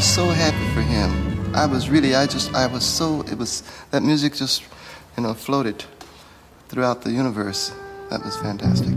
so happy for him. I was so, that music just, floated throughout the universe. That was fantastic.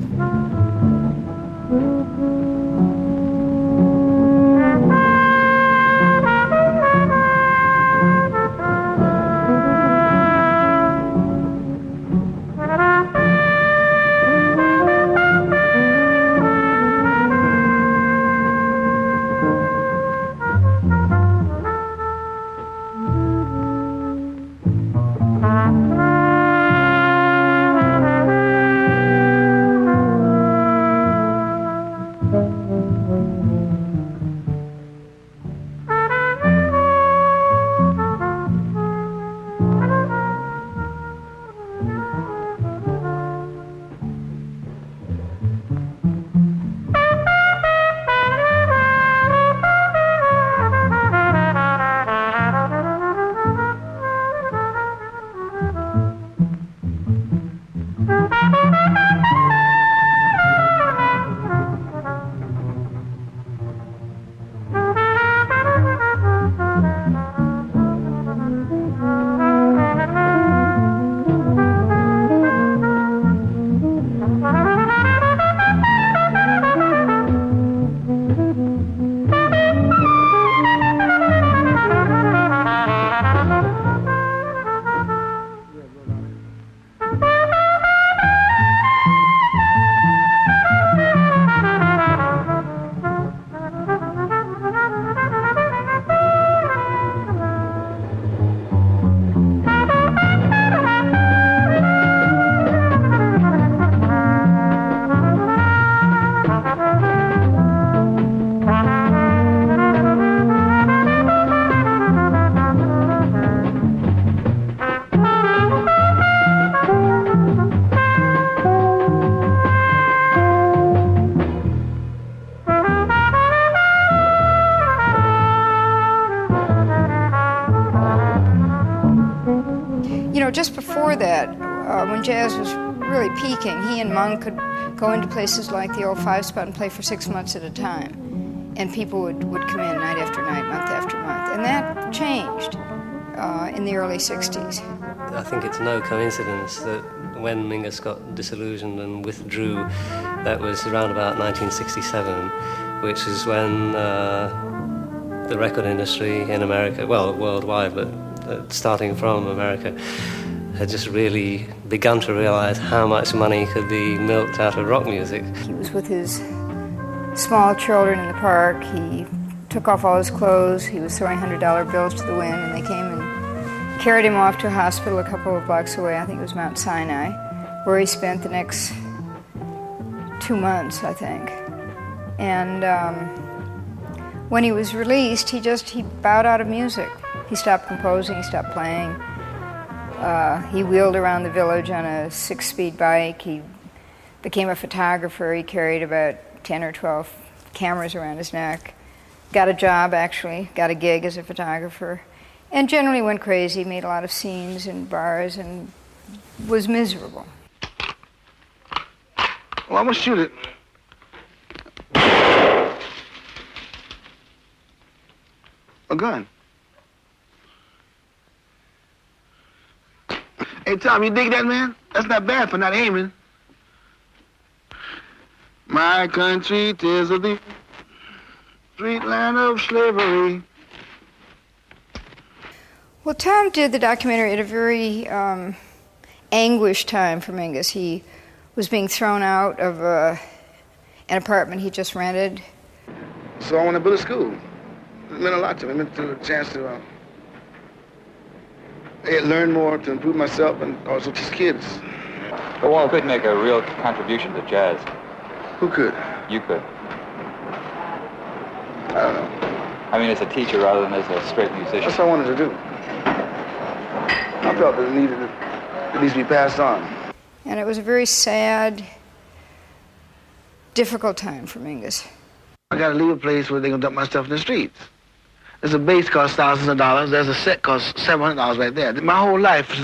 Just before that, when jazz was really peaking, he and Monk could go into places like the old Five Spot and play for 6 months at a time. And people would come in night after night, month after month. And that changed in the early 60s. I think it's no coincidence that when Mingus got disillusioned and withdrew, that was around about 1967, which is when the record industry in America, well, worldwide, but starting from America, had just really begun to realize how much money could be milked out of rock music. He was with his small children in the park. He took off all his clothes. He was throwing $100 bills to the wind, and they came and carried him off to a hospital a couple of blocks away. I think it was Mount Sinai, where he spent the next 2 months, I think. And when he was released, he bowed out of music. He stopped composing, he stopped playing. He wheeled around the village on a 6-speed bike. He became a photographer. He carried about 10 or 12 cameras around his neck. Got a job, actually, got a gig as a photographer. And generally went crazy, made a lot of scenes in bars, and was miserable. Well, I'm gonna shoot it. A gun. Hey, Tom, you dig that, man? That's not bad for not aiming. My country, 'tis of the sweet land of slavery. Well, Tom did the documentary at a very anguished time for Mingus. He was being thrown out of an apartment he just rented. So I want to build a school. It meant a lot to me. It meant a chance to learn more, to improve myself, and also teach kids. But Walt could make a real contribution to jazz. Who could? You could. I don't know. I mean, as a teacher rather than as a straight musician. That's what I wanted to do. I felt that it needed to at least be passed on. And it was a very sad, difficult time for Mingus. I got to leave a place where they're going to dump my stuff in the streets. There's a bass costs thousands of dollars. There's a set costs $700 right there. My whole life is